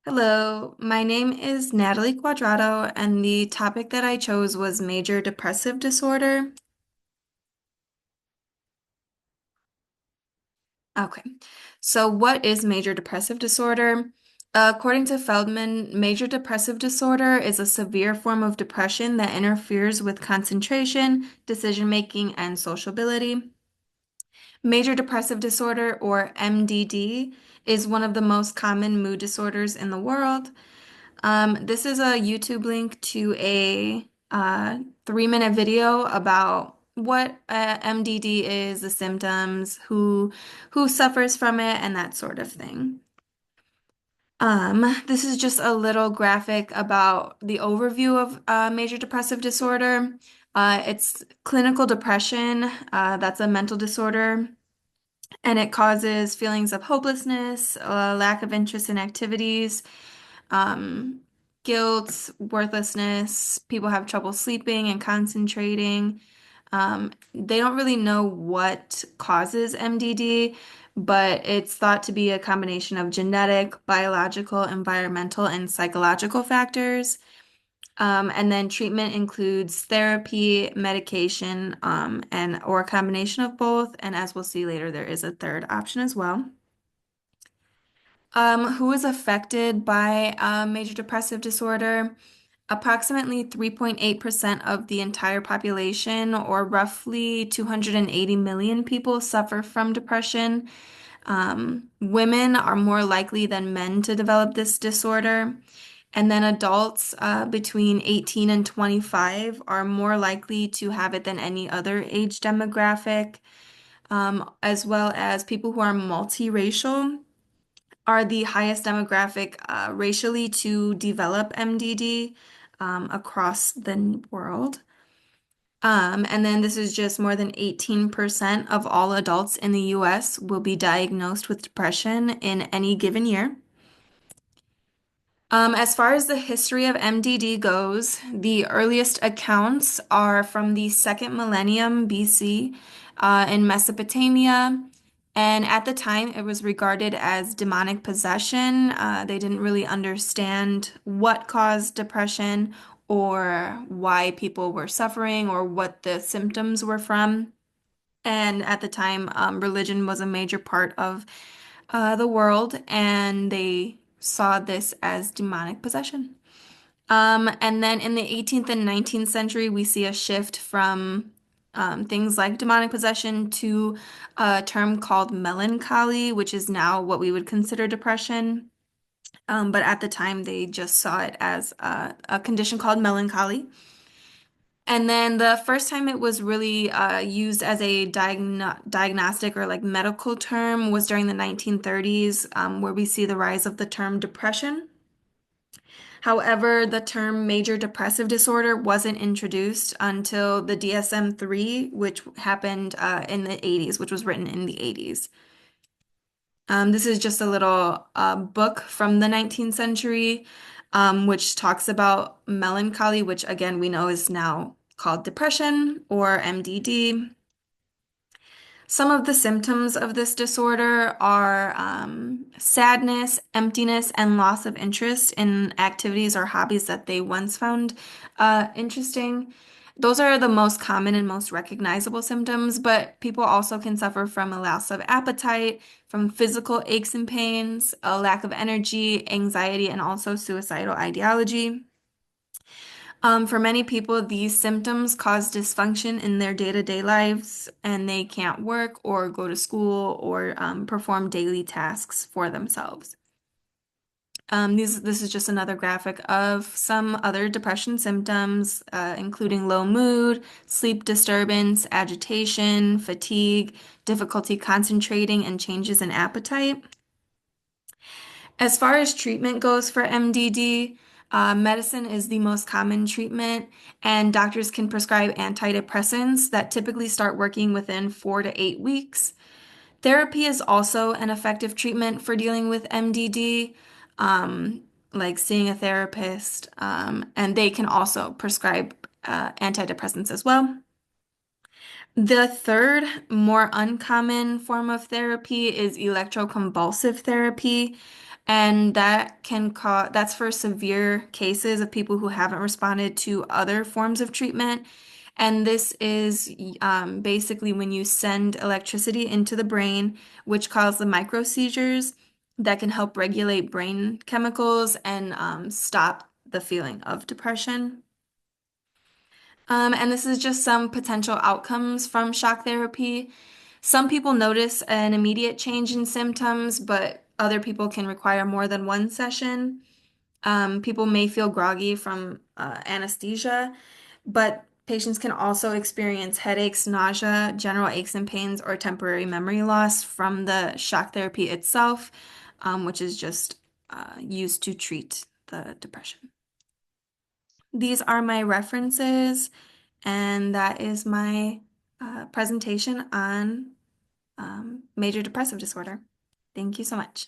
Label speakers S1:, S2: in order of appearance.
S1: Hello, my name is Natalie Quadrado, and the topic that I chose was major depressive disorder. Okay, so what is major depressive disorder? According to Feldman, major depressive disorder is a severe form of depression that interferes with concentration, decision making, and sociability. Major depressive disorder, or MDD, is one of the most common mood disorders in the world. This is a YouTube link to a 3-minute video about what MDD is, the symptoms, who suffers from it, and that sort of thing. This is just a little graphic about the overview of major depressive disorder. It's clinical depression, that's a mental disorder, and it causes feelings of hopelessness, lack of interest in activities, um, guilt, worthlessness. People have trouble sleeping and concentrating. They don't really know what causes MDD, but it's thought to be a combination of genetic, biological, environmental, and psychological factors. And then treatment includes therapy, medication, and or a combination of both. And as we'll see later, there is a third option as well. Who is affected by major depressive disorder? Approximately 3.8% of the entire population, or roughly 280 million people, suffer from depression. Women are more likely than men to develop this disorder. And then adults between 18 and 25 are more likely to have it than any other age demographic, as well as people who are multiracial are the highest demographic racially to develop MDD across the world. And then this is just more than 18% of all adults in the US will be diagnosed with depression in any given year. As far as the history of MDD goes, the earliest accounts are from the second millennium BC in Mesopotamia. And at the time, it was regarded as demonic possession. They didn't really understand what caused depression or why people were suffering or what the symptoms were from. And at the time, religion was a major part of the world, and they saw this as demonic possession. And then in the 18th and 19th century, we see a shift from things like demonic possession to a term called melancholy, which is now what we would consider depression. But at the time, they just saw it as a condition called melancholy. And then the first time it was really used as a diagnostic or like medical term was during the 1930s, where we see the rise of the term depression. However, the term major depressive disorder wasn't introduced until the DSM-3, which happened in the 80s, which was written in the 80s. This is just a little book from the 19th century, which talks about melancholy, which again we know is now called depression or MDD. Some of the symptoms of this disorder are sadness, emptiness, and loss of interest in activities or hobbies that they once found interesting. Those are the most common and most recognizable symptoms, but people also can suffer from a loss of appetite, from physical aches and pains, a lack of energy, anxiety, and also suicidal ideology. For many people, these symptoms cause dysfunction in their day-to-day lives, and they can't work or go to school or perform daily tasks for themselves. This is just another graphic of some other depression symptoms, including low mood, sleep disturbance, agitation, fatigue, difficulty concentrating, and changes in appetite. As far as treatment goes for MDD, medicine is the most common treatment, and doctors can prescribe antidepressants that typically start working within 4 to 8 weeks. Therapy is also an effective treatment for dealing with MDD, like seeing a therapist, and they can also prescribe antidepressants as well. The third, more uncommon form of therapy is electroconvulsive therapy. And that can cause, that's for severe cases of people who haven't responded to other forms of treatment. And this is basically when you send electricity into the brain, which cause the micro seizures that can help regulate brain chemicals and stop the feeling of depression. And this is just some potential outcomes from shock therapy. Some people notice an immediate change in symptoms, but other people can require more than one session. People may feel groggy from anesthesia, but patients can also experience headaches, nausea, general aches and pains, or temporary memory loss from the shock therapy itself, which is just used to treat the depression. These are my references, and that is my presentation on major depressive disorder. Thank you so much.